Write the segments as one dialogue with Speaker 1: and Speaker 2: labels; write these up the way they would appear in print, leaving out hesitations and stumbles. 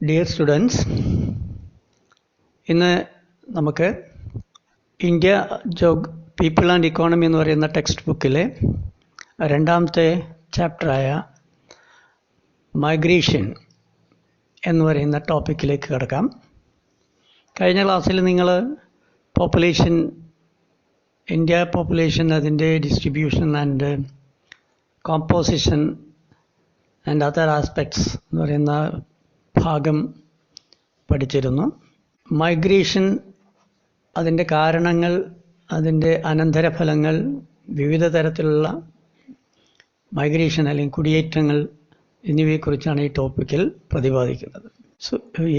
Speaker 1: Dear students, ഇന്ന് നമുക്ക് India people and economy എന്ന് പറയുന്ന ടെക്സ്റ്റ് ബുക്കിലെ രണ്ടാമത്തെ ചാപ്റ്ററായ മൈഗ്രേഷൻ എന്ന് പറയുന്ന ടോപ്പിക്കിലേക്ക് കിടക്കാം. കഴിഞ്ഞ ക്ലാസ്സിൽ നിങ്ങൾ ഇന്ത്യ പോപ്പുലേഷൻ, അതിൻ്റെ distribution and composition and other aspects എന്ന് പറയുന്ന ഭാഗം പഠിച്ചിരുന്നു. മൈഗ്രേഷൻ, അതിൻ്റെ കാരണങ്ങൾ, അതിൻ്റെ അനന്തരഫലങ്ങൾ, വിവിധ തരത്തിലുള്ള മൈഗ്രേഷൻ അല്ലെങ്കിൽ കുടിയേറ്റങ്ങൾ എന്നിവയെക്കുറിച്ചാണ് ഈ ടോപ്പിക്കിൽ പ്രതിപാദിക്കുന്നത്. So,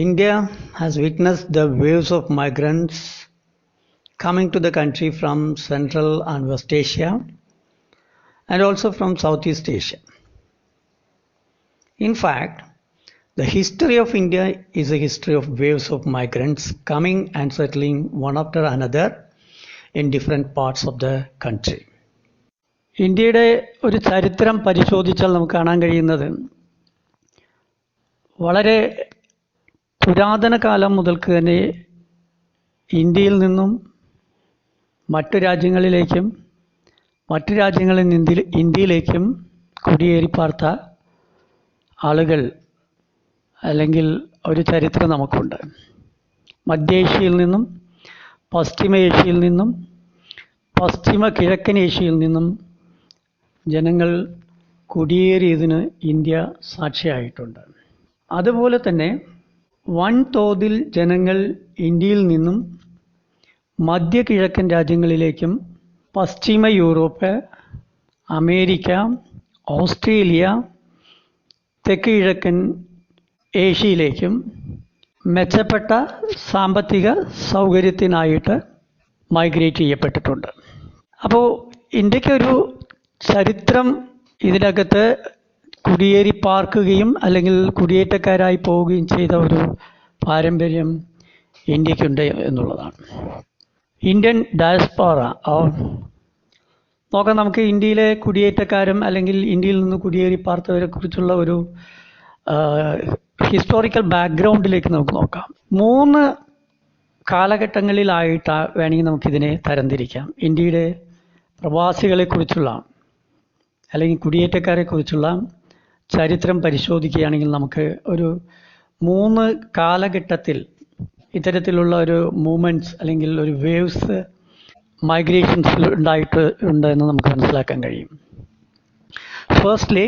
Speaker 1: India has witnessed the waves of migrants coming to the country from Central and West Asia and also from Southeast Asia. In fact, the history of India is a history of waves of migrants coming and settling one after another in different parts of the country. ഇന്ത്യയുടെ ഒരു ചരിത്രം പരിശോധിച്ചാൽ നമുക്ക് കാണാൻ കഴിയുന്നത് വളരെ പുരാതന കാലം മുതൽക്ക് തന്നെ ഇന്ത്യയിൽ നിന്നും മറ്റു രാജ്യങ്ങളിലേക്കും മറ്റു രാജ്യങ്ങളിൽ നിന്ന് ഇന്ത്യയിലേക്കും കുടിയേറി പാർത്ത ആളുകൾ അല്ലെങ്കിൽ ഒരു ചരിത്രം നമുക്കുണ്ട്. മധ്യേഷ്യയിൽ നിന്നും പശ്ചിമ ഏഷ്യയിൽ നിന്നും പശ്ചിമ കിഴക്കൻ ഏഷ്യയിൽ നിന്നും ജനങ്ങൾ കുടിയേറിയതിന് ഇന്ത്യ സാക്ഷിയായിട്ടുണ്ട്. അതുപോലെ തന്നെ വൻതോതിൽ ജനങ്ങൾ ഇന്ത്യയിൽ നിന്നും മധ്യ കിഴക്കൻ രാജ്യങ്ങളിലേക്കും പശ്ചിമ യൂറോപ്പ്, അമേരിക്ക, ഓസ്ട്രേലിയ, തെക്ക് കിഴക്കൻ ഏഷ്യയിലേക്കും മെച്ചപ്പെട്ട സാമ്പത്തിക സൗകര്യത്തിനായിട്ട് മൈഗ്രേറ്റ് ചെയ്യപ്പെട്ടിട്ടുണ്ട്. അപ്പോൾ ഇന്ത്യക്കൊരു ചരിത്രം ഇതിനകത്ത് കുടിയേറി പാർക്കുകയും അല്ലെങ്കിൽ കുടിയേറ്റക്കാരായി പോവുകയും ചെയ്ത ഒരു പാരമ്പര്യം ഇന്ത്യക്കുണ്ട് എന്നുള്ളതാണ്. ഇന്ത്യൻ ഡയസ്പോറ നോക്കാം. നമുക്ക് ഇന്ത്യയിലെ കുടിയേറ്റക്കാരും അല്ലെങ്കിൽ ഇന്ത്യയിൽ നിന്ന് കുടിയേറി പാർത്തവരെ കുറിച്ചുള്ള ഒരു ഹിസ്റ്റോറിക്കൽ ബാക്ക്ഗ്രൗണ്ടിലേക്ക് നമുക്ക് നോക്കാം. 3 കാലഘട്ടങ്ങളിലായിട്ട് വേണമെങ്കിൽ നമുക്കിതിനെ തരംതിരിക്കാം. ഇന്ത്യയുടെ പ്രവാസികളെക്കുറിച്ചുള്ള അല്ലെങ്കിൽ കുടിയേറ്റക്കാരെക്കുറിച്ചുള്ള ചരിത്രം പരിശോധിക്കുകയാണെങ്കിൽ നമുക്ക് ഒരു 3 കാലഘട്ടത്തിൽ ഇത്തരത്തിലുള്ള ഒരു മൂവ്മെൻറ്റ്സ് അല്ലെങ്കിൽ ഒരു വേവ്സ് മൈഗ്രേഷൻസ് ഉണ്ട് എന്ന് നമുക്ക് മനസ്സിലാക്കാൻ കഴിയും. ഫസ്റ്റ്ലി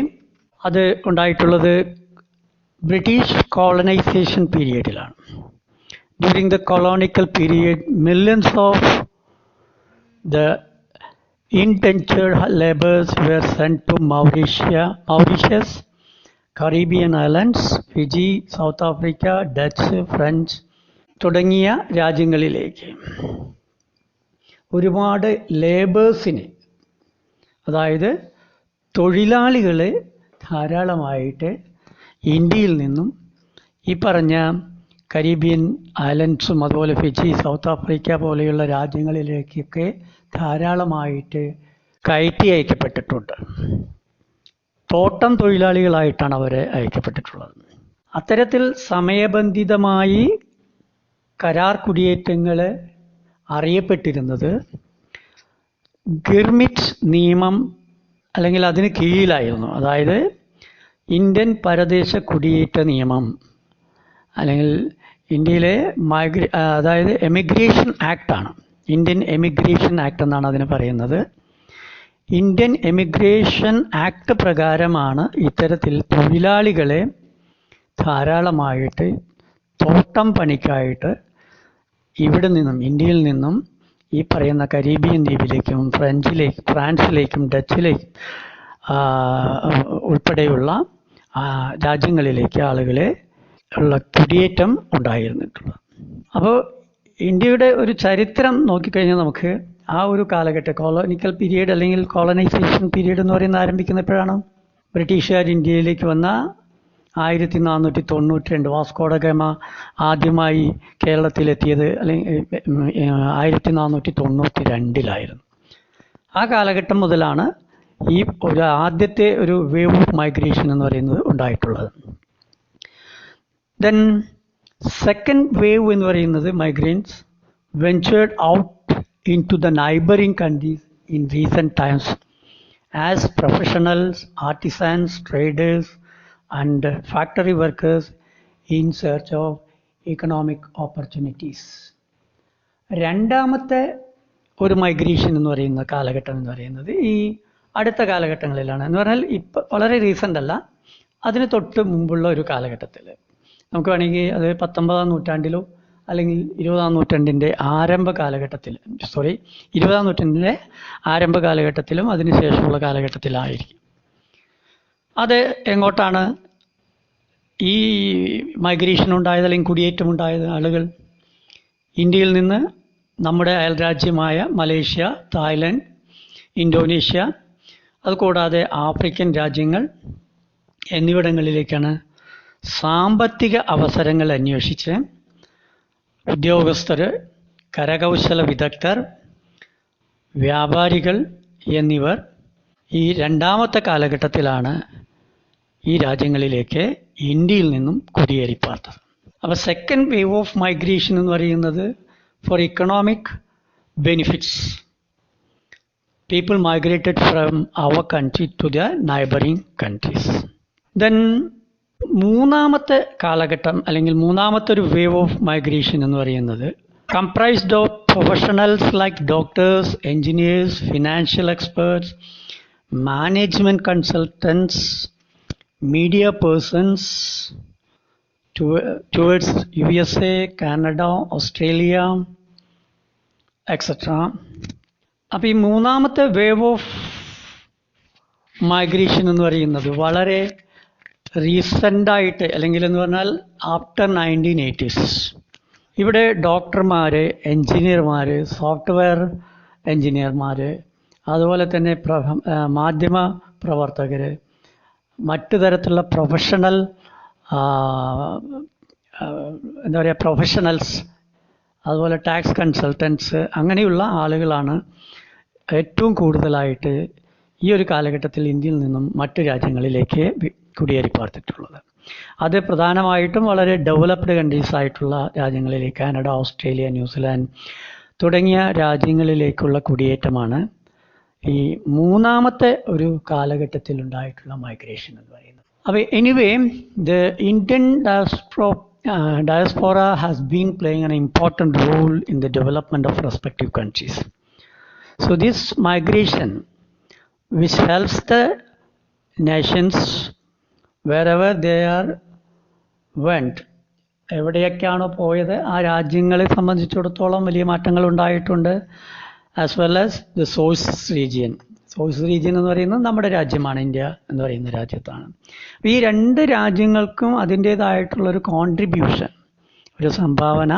Speaker 1: അത് ഉണ്ടായിട്ടുള്ളത് ബ്രിട്ടീഷ് കോളനൈസേഷൻ പീരിയഡിലാണ്. During the colonial period, millions of the indentured laborers were sent to Mauritius, Caribbean islands, Fiji, South Africa, Dutch, French തുടങ്ങിയ രാജ്യങ്ങളിലേക്ക് ഒരുപാട് ലേബേഴ്സിനെ, അതായത് തൊഴിലാളികളെ ധാരാളമായിട്ട് ഇന്ത്യയിൽ നിന്നും ഈ പറഞ്ഞ കരീബിയൻ ഐലൻഡ്സും അതുപോലെ ഫിജി, സൗത്ത് ആഫ്രിക്ക പോലെയുള്ള രാജ്യങ്ങളിലേക്കൊക്കെ ധാരാളമായിട്ട് കയറ്റി അയക്കപ്പെട്ടിട്ടുണ്ട്. തോട്ടം തൊഴിലാളികളായിട്ടാണ് അവരെ അയക്കപ്പെട്ടിട്ടുള്ളത്. അത്തരത്തിൽ സമയബന്ധിതമായി കരാർ കുടിയേറ്റങ്ങൾ അറിയപ്പെട്ടിരുന്നത് ഗിർമിറ്റ് നിയമം അല്ലെങ്കിൽ അതിന് കീഴിലായിരുന്നു. അതായത് ഇന്ത്യൻ പരദേശ കുടിയേറ്റ നിയമം അല്ലെങ്കിൽ ഇന്ത്യയിലെ അതായത് എമിഗ്രേഷൻ ആക്ടാണ്. ഇന്ത്യൻ എമിഗ്രേഷൻ ആക്ട് എന്നാണ് അതിന് പറയുന്നത്. ഇന്ത്യൻ എമിഗ്രേഷൻ ആക്ട് പ്രകാരമാണ് ഇത്തരത്തിൽ തൊഴിലാളികളെ ധാരാളമായിട്ട് തോട്ടം പണിക്കായിട്ട് ഇവിടെ നിന്നും ഇന്ത്യയിൽ നിന്നും ഈ പറയുന്ന കരീബിയൻ ദ്വീപിലേക്കും ഫ്രാൻസിലേക്കും ഡച്ചിലേക്കും ഉൾപ്പെടെയുള്ള രാജ്യങ്ങളിലേക്ക് ആളുകളെ ഉള്ള കുടിയേറ്റം ഉണ്ടായിരുന്നിട്ടുള്ളത്. അപ്പോൾ ഇന്ത്യയുടെ ഒരു ചരിത്രം നോക്കിക്കഴിഞ്ഞാൽ നമുക്ക് ആ ഒരു കാലഘട്ടം കോളോണിക്കൽ പീരീഡ് അല്ലെങ്കിൽ കോളനൈസേഷൻ പീരീഡ് എന്ന് പറയുന്നത് ആരംഭിക്കുന്ന എപ്പോഴാണ്? ബ്രിട്ടീഷുകാർ ഇന്ത്യയിലേക്ക് വന്ന 1492 വാസ്കോഡ ഗാമ ആദ്യമായി കേരളത്തിലെത്തിയത് അല്ലെങ്കിൽ 1492 ആ കാലഘട്ടം മുതലാണ് ഈ ആദ്യത്തെ ഒരു വേവ് ഓഫ് മൈഗ്രേഷൻ എന്ന് പറയുന്നത് ഉണ്ടായിട്ടുള്ളത്. ദെൻ സെക്കൻഡ് വേവ് എന്ന് പറയുന്നത് migrants ventured out into the neighbouring countries in recent times as professionals, artisans, traders and factory workers in search of economic opportunities. രണ്ടാമത്തെ ഒരു മൈഗ്രേഷൻ എന്ന് പറയുന്ന കാലഘട്ടം എന്ന് പറയുന്നത് ഈ അടുത്ത കാലഘട്ടങ്ങളിലാണ്. എന്ന് പറഞ്ഞാൽ ഇപ്പം വളരെ റീസെൻ്റ് അല്ല, അതിന് തൊട്ട് മുമ്പുള്ള ഒരു കാലഘട്ടത്തിൽ നമുക്ക് വേണമെങ്കിൽ അത് 19-ാം നൂറ്റാണ്ടിലോ അല്ലെങ്കിൽ 20-ാം നൂറ്റാണ്ടിൻ്റെ ആരംഭ കാലഘട്ടത്തിൽ 20-ാം നൂറ്റാണ്ടിൻ്റെ ആരംഭ കാലഘട്ടത്തിലും അതിനുശേഷമുള്ള കാലഘട്ടത്തിലായിരിക്കും. അത് എങ്ങോട്ടാണ് ഈ മൈഗ്രേഷൻ ഉണ്ടായത് അല്ലെങ്കിൽ കുടിയേറ്റം ഉണ്ടായത്? ആളുകൾ ഇന്ത്യയിൽ നിന്ന് നമ്മുടെ അയൽരാജ്യമായ മലേഷ്യ, തായ്ലൻഡ്, ഇന്തോനേഷ്യ, അതുകൂടാതെ ആഫ്രിക്കൻ രാജ്യങ്ങൾ എന്നിവിടങ്ങളിലേക്കാണ് സാമ്പത്തിക അവസരങ്ങൾ അന്വേഷിച്ച് ഉദ്യോഗസ്ഥർ, കരകൗശല വിദഗ്ധർ, വ്യാപാരികൾ എന്നിവർ ഈ രണ്ടാമത്തെ കാലഘട്ടത്തിലാണ് ഈ രാജ്യങ്ങളിലേക്ക് ഇന്ത്യയിൽ നിന്നും കുടിയേറിപ്പാർത്തത്. അപ്പോൾ സെക്കൻഡ് വേവ് ഓഫ് മൈഗ്രേഷൻ എന്ന് പറയുന്നത് for economic benefits people migrated from our country to the neighboring countries. Then മൂന്നാമത്തെ കാലഘട്ടം അല്ലെങ്കിൽ മൂന്നാമത്തെ ഒരു വേവ് ഓഫ് മൈഗ്രേഷൻ എന്ന് പറയുന്നത് comprised of professionals like doctors, engineers, financial experts, management consultants, media persons towards USA, Canada, Australia etcetera. അപ്പോൾ ഈ മൂന്നാമത്തെ വേവ് ഓഫ് മൈഗ്രേഷൻ എന്ന് പറയുന്നത് വളരെ റീസെൻ്റായിട്ട് അല്ലെങ്കിൽ എന്ന് പറഞ്ഞാൽ ആഫ്റ്റർ 1980s ഇവിടെ ഡോക്ടർമാർ, എൻജിനീയർമാർ, സോഫ്റ്റ്വെയർ എൻജിനീയർമാർ, അതുപോലെ തന്നെ മാധ്യമ പ്രവർത്തകർ, മറ്റു തരത്തിലുള്ള പ്രൊഫഷണൽ എന്താ പറയുക പ്രൊഫഷണൽസ്, അതുപോലെ ടാക്സ് കൺസൾട്ടൻസ്, അങ്ങനെയുള്ള ആളുകളാണ് ഏറ്റവും കൂടുതലായിട്ട് ഈ ഒരു കാലഘട്ടത്തിൽ ഇന്ത്യയിൽ നിന്നും മറ്റ് രാജ്യങ്ങളിലേക്ക് കുടിയേറിപ്പാർത്തിട്ടുള്ളത്. അത് പ്രധാനമായിട്ടും വളരെ ഡെവലപ്ഡ് കൺട്രീസ് ആയിട്ടുള്ള രാജ്യങ്ങളിലേക്ക്, കാനഡ, ഓസ്ട്രേലിയ, ന്യൂസിലാൻഡ് തുടങ്ങിയ രാജ്യങ്ങളിലേക്കുള്ള കുടിയേറ്റമാണ് ഈ മൂന്നാമത്തെ ഒരു കാലഘട്ടത്തിൽ ഉണ്ടായിട്ടുള്ള മൈഗ്രേഷൻ എന്ന് പറയുന്നത്. അപ്പോൾ anyway the Indian diaspora has been playing an important role in the development of respective countries. So this migration which helps the nations wherever they are went, എവിടെയൊക്കെയാണോ പോയത് ആ രാജ്യങ്ങളെ സംബന്ധിച്ചിടത്തോളം വലിയ മാറ്റങ്ങൾ ഉണ്ടായിട്ടുണ്ട്. As well as the source region. Source region എന്ന് പറയുന്നത് നമ്മുടെ രാജ്യമാണ്, ഇന്ത്യ എന്ന് പറയുന്ന രാജ്യത്താണ്. ഈ രണ്ട് രാജ്യങ്ങൾക്കും അതിൻ്റേതായിട്ടുള്ളൊരു കോൺട്രിബ്യൂഷൻ, ഒരു സംഭാവന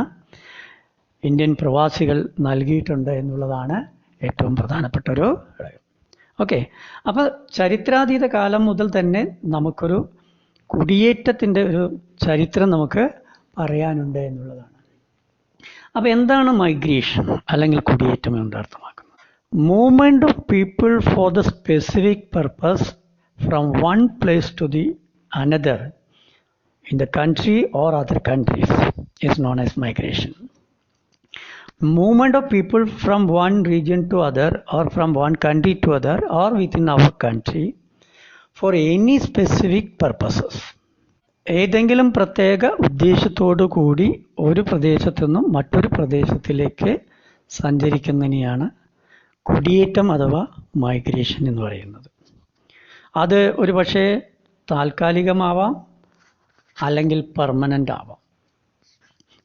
Speaker 1: ഇന്ത്യൻ പ്രവാസികൾ നൽകിയിട്ടുണ്ട് എന്നുള്ളതാണ് ഏറ്റവും പ്രധാനപ്പെട്ട ഒരു ഘടകം. ഓക്കെ, അപ്പോൾ ചരിത്രാതീത കാലം മുതൽ തന്നെ നമുക്കൊരു കുടിയേറ്റത്തിൻ്റെ ഒരു ചരിത്രം നമുക്ക് പറയാനുണ്ട് എന്നുള്ളതാണ്. അപ്പോൾ എന്താണ് മൈഗ്രേഷൻ അല്ലെങ്കിൽ കുടിയേറ്റം എന്ന് അർത്ഥമാക്കുന്നത്? Movement of people for the specific purpose from one place to the another in the country or other countries is known as migration. Movement of people from one region to other or from one country to other or within our country for any specific purposes. ഏതെങ്കിലും പ്രത്യേക ഉദ്ദേശത്തോടു കൂടി ഒരു പ്രദേശത്തു നിന്നും മറ്റൊരു പ്രദേശത്തിലേക്ക് സഞ്ചരിക്കുന്നതിനെയാണ് കുടിയേറ്റം അഥവാ മൈഗ്രേഷൻ എന്ന് പറയുന്നത്. അത് ഒരു പക്ഷേ താൽക്കാലികമാവാം, അല്ലെങ്കിൽ പെർമനൻ്റ് ആവാം.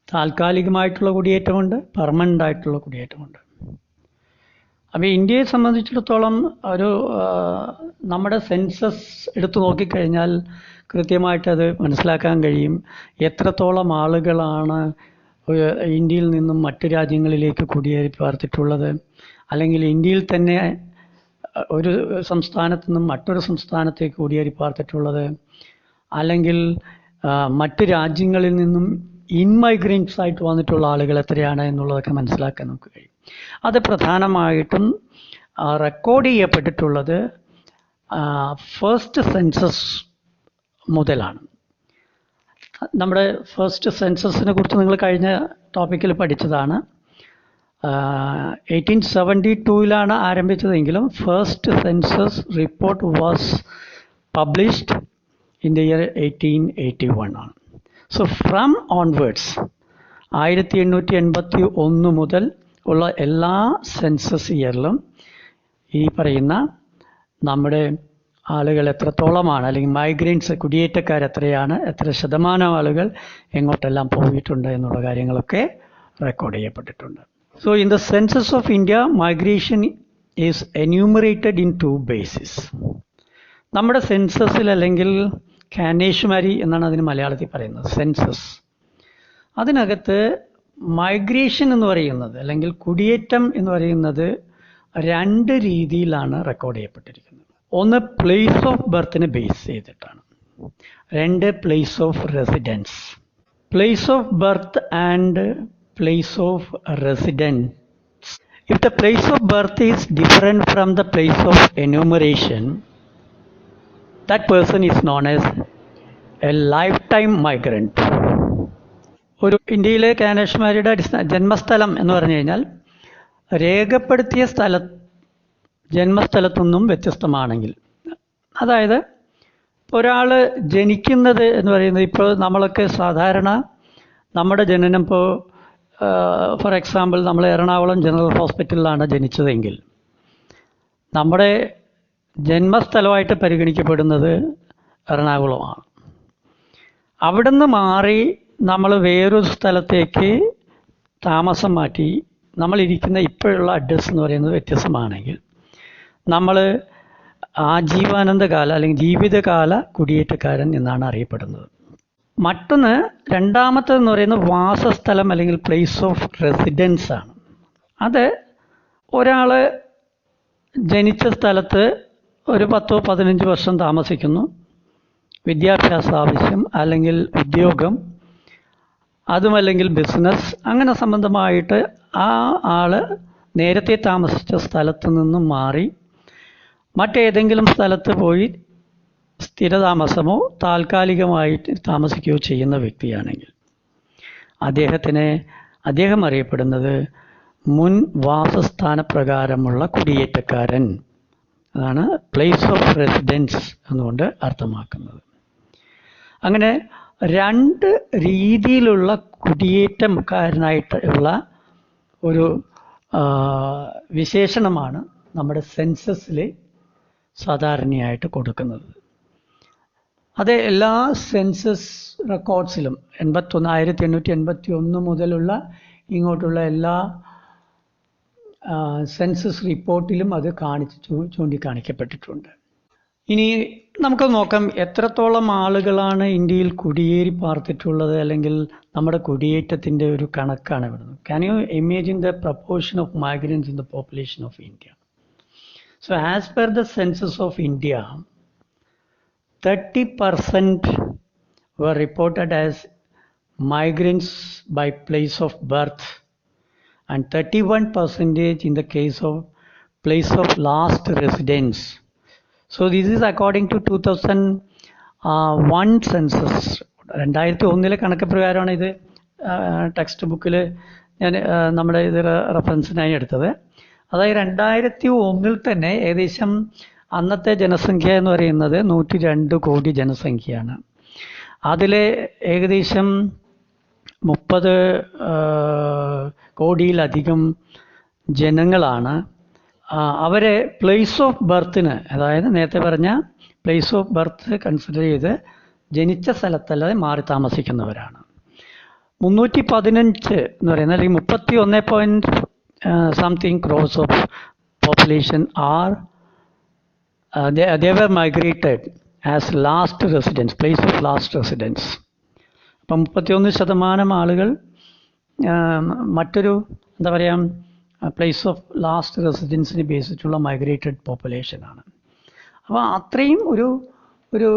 Speaker 1: താൽക്കാലികമായിട്ടുള്ള കുടിയേറ്റമുണ്ട്, പെർമനൻ്റ് ആയിട്ടുള്ള കുടിയേറ്റമുണ്ട്. അപ്പോൾ ഇന്ത്യയെ സംബന്ധിച്ചിടത്തോളം ഒരു നമ്മുടെ സെൻസസ് എടുത്തു നോക്കിക്കഴിഞ്ഞാൽ കൃത്യമായിട്ടത് മനസ്സിലാക്കാൻ കഴിയും. എത്രത്തോളം ആളുകളാണ് ഇന്ത്യയിൽ നിന്നും മറ്റ് രാജ്യങ്ങളിലേക്ക് കുടിയേറി പാർത്തിട്ടുള്ളത്, അല്ലെങ്കിൽ ഇന്ത്യയിൽ തന്നെ ഒരു സംസ്ഥാനത്തു നിന്നും മറ്റൊരു സംസ്ഥാനത്തേക്ക് കുടിയേറി പാർത്തിട്ടുള്ളത്, അല്ലെങ്കിൽ മറ്റ് രാജ്യങ്ങളിൽ നിന്നും ഇൻമൈഗ്രൻസ് ആയിട്ട് വന്നിട്ടുള്ള ആളുകൾ എത്രയാണ് എന്നുള്ളതൊക്കെ മനസ്സിലാക്കാൻ നമുക്ക് കഴിയും. അത് പ്രധാനമായിട്ടും റെക്കോർഡ് ചെയ്യപ്പെട്ടിട്ടുള്ളത് ഫസ്റ്റ് സെൻസസ് മുതലാണ്. നമ്മുടെ ഫസ്റ്റ് സെൻസസിനെ കുറിച്ച് നിങ്ങൾ കഴിഞ്ഞ ടോപ്പിക്കിൽ പഠിച്ചതാണ്. 1872 ആരംഭിച്ചതെങ്കിലും first census report was published in the year 1881 ആണ്. സോ ഫ്രം ഓൺവേർഡ്സ് 1881 മുതൽ ഉള്ള എല്ലാ സെൻസസ് ഇയറിലും ഈ പറയുന്ന നമ്മുടെ ആളുകൾ എത്രത്തോളമാണ്, അല്ലെങ്കിൽ മൈഗ്രൻസ് കുടിയേറ്റക്കാർ എത്രയാണ്, എത്ര ശതമാനം ആളുകൾ എങ്ങോട്ടെല്ലാം പോയിട്ടുണ്ട് എന്നുള്ള കാര്യങ്ങളൊക്കെ റെക്കോർഡ് ചെയ്യപ്പെട്ടിട്ടുണ്ട്. So in the census of India migration is enumerated in 2 bases. നമ്മുടെ സെൻസസിൽ, അല്ലെങ്കിൽ കാനേഷ്മാരി എന്നാണ് അതിന് മലയാളത്തിൽ പറയുന്നത്, സെൻസസ്, അതിനകത്ത് മൈഗ്രേഷൻ എന്ന് പറയുന്നത്, അല്ലെങ്കിൽ കുടിയേറ്റം എന്ന് പറയുന്നത് 2 രീതിയിലാണ് റെക്കോർഡ് ചെയ്യപ്പെട്ടിരിക്കുന്നത്. ഒന്ന് പ്ലേസ് ഓഫ് ബർത്തിനെ ബേസ് ചെയ്തിട്ടാണ്, 2 place of residence. Place of birth and place of residence. If the place of birth is different from the place of enumeration, that person is known as a lifetime migrant. ഒരു ഇന്ത്യയിലെ കാനേഷ്മാരുടെ ജന്മസ്ഥലം എന്ന് പറഞ്ഞു കഴിഞ്ഞാൽ രേഖപ്പെടുത്തിയ ജന്മസ്ഥലത്തു നിന്നും വ്യത്യസ്തമാണെങ്കിൽ, അതായത് ഒരാൾ ജനിക്കുന്നത് എന്ന് പറയുന്നത്, ഇപ്പോൾ നമ്മളൊക്കെ സാധാരണ നമ്മുടെ ജനനം, ഇപ്പോൾ ഫോർ എക്സാമ്പിൾ നമ്മൾ എറണാകുളം ജനറൽ ഹോസ്പിറ്റലിലാണ് ജനിച്ചതെങ്കിൽ നമ്മുടെ ജന്മസ്ഥലമായിട്ട് പരിഗണിക്കപ്പെടുന്നത് എറണാകുളമാണ്. അവിടുന്ന് മാറി നമ്മൾ വേറൊരു സ്ഥലത്തേക്ക് താമസം മാറ്റി നമ്മളിരിക്കുന്ന ഇപ്പോഴുള്ള അഡ്രസ്സ് എന്ന് പറയുന്നത് വ്യത്യസ്തമാണെങ്കിൽ നമ്മൾ ആജീവാനന്ദകാല അല്ലെങ്കിൽ ജീവിതകാല കുടിയേറ്റക്കാരൻ എന്നാണ് അറിയപ്പെടുന്നത്. മറ്റൊന്ന്, രണ്ടാമത്തേതെന്ന് പറയുന്നത് വാസസ്ഥലം അല്ലെങ്കിൽ പ്ലേസ് ഓഫ് റെസിഡൻസ് ആണ്. അത് ഒരാൾ ജനിച്ച സ്ഥലത്ത് ഒരു 10-15 വർഷം താമസിക്കുന്നു, വിദ്യാഭ്യാസ ആവശ്യം അല്ലെങ്കിൽ ഉദ്യോഗം, അതുമല്ലെങ്കിൽ ബിസിനസ്, അങ്ങനെ സംബന്ധമായിട്ട് ആ ആൾ നേരത്തെ താമസിച്ച സ്ഥലത്ത് നിന്നും മാറി മറ്റേതെങ്കിലും സ്ഥലത്ത് പോയി സ്ഥിരതാമസമോ താൽക്കാലികമായിട്ട് താമസിക്കുകയോ ചെയ്യുന്ന വ്യക്തിയാണെങ്കിൽ അദ്ദേഹം അറിയപ്പെടുന്നത് മുൻ വാസസ്ഥാന പ്രകാരമുള്ള കുടിയേറ്റക്കാരൻ. അതാണ് പ്ലേസ് ഓഫ് റെസിഡൻസ് എന്നുകൊണ്ട് അർത്ഥമാക്കുന്നത്. അങ്ങനെ 2 രീതിയിലുള്ള കുടിയേറ്റക്കാരനായിട്ടുള്ള ഒരു വിശേഷണമാണ് നമ്മുടെ സെൻസസിൽ സാധാരണയായിട്ട് കൊടുക്കുന്നത്. അത് എല്ലാ സെൻസസ് റെക്കോർഡ്സിലും 1881 മുതലുള്ള ഇങ്ങോട്ടുള്ള എല്ലാ സെൻസസ് റിപ്പോർട്ടിലും അത് ചൂണ്ടിക്കാണിക്കപ്പെട്ടിട്ടുണ്ട്. ഇനി നമുക്ക് നോക്കാം എത്രത്തോളം ആളുകളാണ് ഇന്ത്യയിൽ കുടിയേറി പാർത്തിട്ടുള്ളത്, അല്ലെങ്കിൽ നമ്മുടെ കുടിയേറ്റത്തിൻ്റെ ഒരു കണക്കാണ് വരുന്നത്. Can you imagine the proportion of migrants in the population of India? So as per the census of India, 30% were reported as migrants by place of birth and 31% in the case of place of last residence. So this is according to 2001 census. 2001 കണക്ക് പ്രകാരമാണ് ഇത് text ബുക്കിൽ ഞാൻ നമ്മുടെ ഇത് റെഫറൻസിനായി എടുത്തത്. അതായത് 2001 തന്നെ ഏകദേശം അന്നത്തെ ജനസംഖ്യ എന്ന് പറയുന്നത് 102 കോടി ജനസംഖ്യയാണ്. അതിൽ ഏകദേശം 30 കോടിയിലധികം ജനങ്ങളാണ് അവരെ പ്ലേസ് ഓഫ് ബർത്തിന്, അതായത് നേരത്തെ പറഞ്ഞ പ്ലേസ് ഓഫ് ബർത്ത് കൺസിഡർ ചെയ്ത് ജനിച്ച സ്ഥലത്തല്ലാതെ മാറി താമസിക്കുന്നവരാണ്. 315 എന്ന് പറയുന്നത്, അല്ലെങ്കിൽ 31 crores of population are they were migrated as last residence, place of last residence. അപ്പം 31% ആളുകൾ മറ്റൊരു എന്താ പറയുക പ്ലേസ് ഓഫ് ലാസ്റ്റ് റെസിഡൻസിനെ ബേസിച്ചുള്ള മൈഗ്രേറ്റഡ് പോപ്പുലേഷനാണ്. അപ്പോൾ അത്രയും ഒരു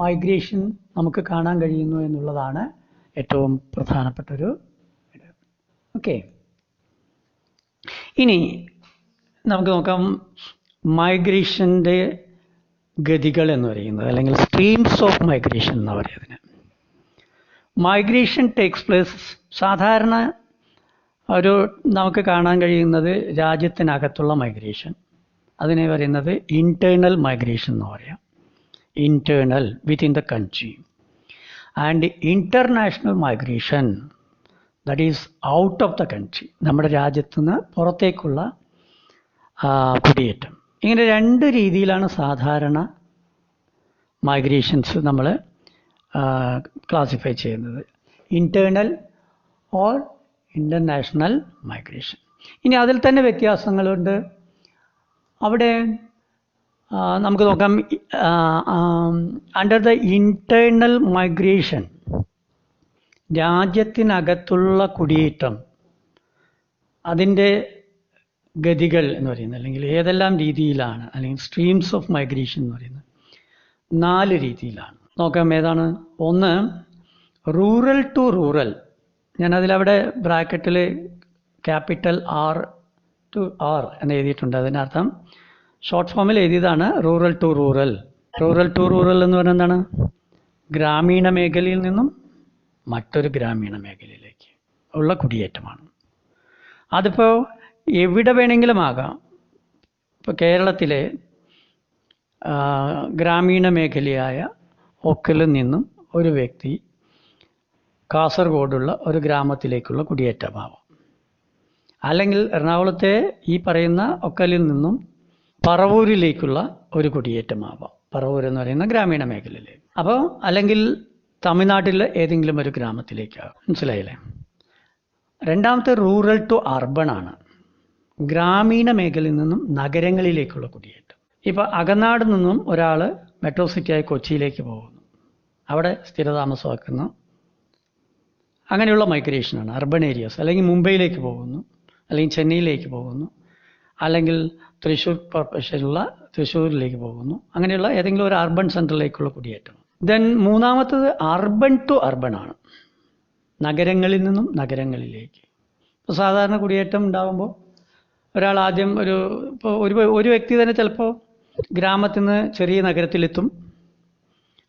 Speaker 1: മൈഗ്രേഷൻ നമുക്ക് കാണാൻ കഴിയുന്നു എന്നുള്ളതാണ് ഏറ്റവും പ്രധാനപ്പെട്ടൊരു ഇത്. ഓക്കെ, ഇനി നമുക്ക് നോക്കാം മൈഗ്രേഷൻ്റെ ഗതികൾ എന്ന് പറയുന്നത്, അല്ലെങ്കിൽ സ്ട്രീംസ് ഓഫ് മൈഗ്രേഷൻ എന്ന് പറയുന്നതിന്. മൈഗ്രേഷൻ ടേക്സ് പ്ലേസ് സാധാരണ ഒരു നമുക്ക് കാണാൻ കഴിയുന്നത് രാജ്യത്തിനകത്തുള്ള മൈഗ്രേഷൻ, അതിനെ പറയുന്നത് ഇൻറ്റേർണൽ മൈഗ്രേഷൻ എന്ന് പറയാം. Internal within the country. And international migration, that is out of the country, നമ്മുടെ രാജ്യത്തു നിന്ന് പുറത്തേക്കുള്ള കുടിയേറ്റം. ഇങ്ങനെ രണ്ട് രീതിയിലാണ് സാധാരണ മൈഗ്രേഷൻസ് നമ്മൾ ക്ലാസിഫൈ ചെയ്യുന്നത്, ഇൻറ്റേർണൽ ഓർ ഇൻ്റർനാഷണൽ മൈഗ്രേഷൻ. ഇനി അതിൽ തന്നെ വ്യത്യാസങ്ങളുണ്ട്. അവിടെ നമുക്ക് നോക്കാം, അണ്ടർ ദ ഇൻറ്റേർണൽ മൈഗ്രേഷൻ, രാജ്യത്തിനകത്തുള്ള കുടിയേറ്റം, അതിൻ്റെ ഗതികൾ എന്ന് പറയുന്നത്, അല്ലെങ്കിൽ ഏതെല്ലാം രീതിയിലാണ്, അല്ലെങ്കിൽ സ്ട്രീംസ് ഓഫ് മൈഗ്രേഷൻ എന്ന് പറയുന്നത് 4 രീതിയിലാണ്. നോക്കാം ഏതാണ്. ഒന്ന്, റൂറൽ ടു റൂറൽ. ഞാനതിലവിടെ ബ്രാക്കറ്റിൽ ക്യാപിറ്റൽ R to R എന്ന് എഴുതിയിട്ടുണ്ട്. അതിനർത്ഥം ഷോർട്ട് ഫോമിൽ എഴുതിയതാണ് rural to rural. Rural to rural എന്ന് പറഞ്ഞാൽ എന്താണ്? ഗ്രാമീണ മേഖലയിൽ നിന്നും മറ്റൊരു ഗ്രാമീണ മേഖലയിലേക്ക് ഉള്ള കുടിയേറ്റമാണ്. അതിപ്പോൾ എവിടെ വേണമെങ്കിലും ആകാം. ഇപ്പോൾ കേരളത്തിലെ ഗ്രാമീണ മേഖലയായ ഒക്കലിൽ നിന്നും ഒരു വ്യക്തി കാസർഗോഡുള്ള ഒരു ഗ്രാമത്തിലേക്കുള്ള കുടിയേറ്റമാവാം. അല്ലെങ്കിൽ എറണാകുളത്തെ ഈ പറയുന്ന ഒക്കലിൽ നിന്നും പറവൂരിലേക്കുള്ള ഒരു കുടിയേറ്റമാവാം. പറവൂർ എന്ന് പറയുന്ന ഗ്രാമീണ മേഖലയിലേക്ക്. അപ്പോൾ അല്ലെങ്കിൽ തമിഴ്നാട്ടിലെ ഏതെങ്കിലും ഒരു ഗ്രാമത്തിലേക്കാകും. മനസ്സിലായില്ലേ? രണ്ടാമത്തെ റൂറൽ ടു അർബൺ ആണ്. ഗ്രാമീണ മേഖലയിൽ നിന്നും നഗരങ്ങളിലേക്കുള്ള കുടിയേറ്റം. ഇപ്പോൾ അകനാട് നിന്നും ഒരാൾ മെട്രോ സിറ്റിയായ കൊച്ചിയിലേക്ക് പോകുന്നു, അവിടെ സ്ഥിരതാമസമാക്കുന്നു, അങ്ങനെയുള്ള മൈഗ്രേഷനാണ് അർബൺ ഏരിയാസ്. അല്ലെങ്കിൽ മുംബൈയിലേക്ക് പോകുന്നു, അല്ലെങ്കിൽ ചെന്നൈയിലേക്ക് പോകുന്നു, അല്ലെങ്കിൽ തൃശ്ശൂർ കോർപ്പറേഷനുള്ള തൃശ്ശൂരിലേക്ക് പോകുന്നു, അങ്ങനെയുള്ള ഏതെങ്കിലും ഒരു അർബൺ സെൻറ്ററിലേക്കുള്ള കുടിയേറ്റം. ദെൻ മൂന്നാമത്തത് അർബൺ ടു അർബൺ ആണ്, നഗരങ്ങളിൽ നിന്നും നഗരങ്ങളിലേക്ക്. ഇപ്പോൾ സാധാരണ കുടിയേറ്റം ഉണ്ടാകുമ്പോൾ ഒരാൾ ആദ്യം ഇപ്പോൾ ഒരു വ്യക്തി തന്നെ ചിലപ്പോൾ ഗ്രാമത്തിൽ നിന്ന് ചെറിയ നഗരത്തിലെത്തും.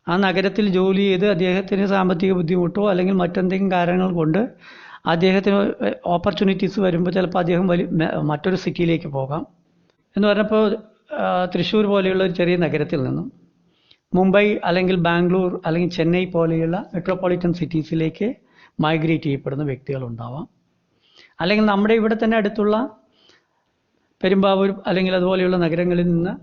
Speaker 1: ആ നഗരത്തിൽ ജോലി ചെയ്ത് അദ്ദേഹത്തിന് സാമ്പത്തിക ബുദ്ധിമുട്ടോ അല്ലെങ്കിൽ മറ്റെന്തെങ്കിലും കാരണങ്ങൾ കൊണ്ട് അദ്ദേഹത്തിന് ഓപ്പർച്യൂണിറ്റീസ് വരുമ്പോൾ ചിലപ്പോൾ അദ്ദേഹം മറ്റൊരു സിറ്റിയിലേക്ക് പോകാം. എന്ന് പറഞ്ഞപ്പോൾ തൃശ്ശൂർ പോലെയുള്ള ഒരു ചെറിയ നഗരത്തിൽ നിന്നും മുംബൈ അല്ലെങ്കിൽ ബാംഗ്ലൂർ അല്ലെങ്കിൽ ചെന്നൈ പോലെയുള്ള മെട്രോപൊളിറ്റൻ സിറ്റീസിലേക്ക് മൈഗ്രേറ്റ് ചെയ്യപ്പെടുന്ന വ്യക്തികളുണ്ടാവാം. അല്ലെങ്കിൽ നമ്മുടെ ഇവിടെ തന്നെ അടുത്തുള്ള പെരുമ്പാവൂർ അല്ലെങ്കിൽ അതുപോലെയുള്ള നഗരങ്ങളിൽ നിന്ന്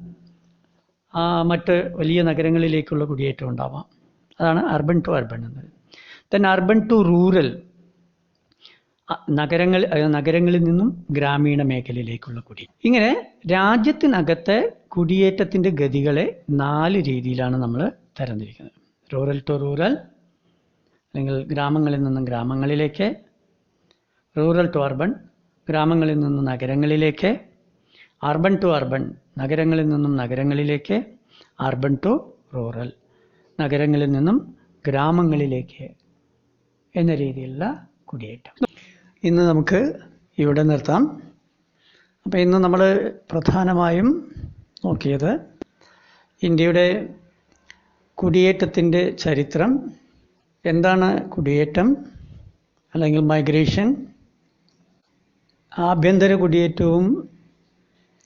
Speaker 1: മറ്റ് വലിയ നഗരങ്ങളിലേക്കുള്ള കുടിയേറ്റം ഉണ്ടാവാം. അതാണ് അർബൻ ടു അർബൻ എന്നത്. ദെൻ അർബൻ ടു റൂറൽ, നഗരങ്ങളിൽ നിന്നും ഗ്രാമീണ മേഖലയിലേക്കുള്ള കുടിയേറ്റം. ഇങ്ങനെ രാജ്യത്തിനകത്തെ കുടിയേറ്റത്തിൻ്റെ ഗതികളെ 4 രീതിയിലാണ് നമ്മൾ തരംതിരിക്കുന്നത്. റൂറൽ ടു റൂറൽ, അല്ലെങ്കിൽ ഗ്രാമങ്ങളിൽ നിന്നും ഗ്രാമങ്ങളിലേക്ക്. റൂറൽ ടു അർബൻ, ഗ്രാമങ്ങളിൽ നിന്നും നഗരങ്ങളിലേക്ക്. അർബൻ ടു അർബൻ, നഗരങ്ങളിൽ നിന്നും നഗരങ്ങളിലേക്ക്. അർബൻ ടു റൂറൽ, നഗരങ്ങളിൽ നിന്നും ഗ്രാമങ്ങളിലേക്ക് എന്ന രീതിയിലുള്ള കുടിയേറ്റം. ഇന്ന് നമുക്ക് ഇവിടെ നിർത്താം. അപ്പോൾ ഇന്ന് നമ്മൾ പ്രധാനമായും നോക്കിയത് ഇന്ത്യയുടെ കുടിയേറ്റത്തിൻ്റെ ചരിത്രം, എന്താണ് കുടിയേറ്റം അല്ലെങ്കിൽ മൈഗ്രേഷൻ, ആഭ്യന്തര കുടിയേറ്റവും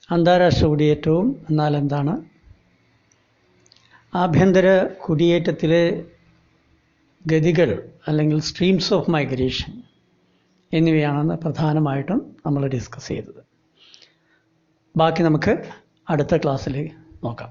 Speaker 1: അന്താരാഷ്ട്ര കുടിയേറ്റവും എന്നാൽ എന്താണ്, ആഭ്യന്തര കുടിയേറ്റത്തിലെ ഗതികൾ അല്ലെങ്കിൽ സ്ട്രീംസ് ഓഫ് മൈഗ്രേഷൻ എന്നിവയാണെന്ന് പ്രധാനമായിട്ടും നമ്മൾ ഡിസ്കസ് ചെയ്തത്. ബാക്കി നമുക്ക് അടുത്ത ക്ലാസ്സിൽ നോക്കാം.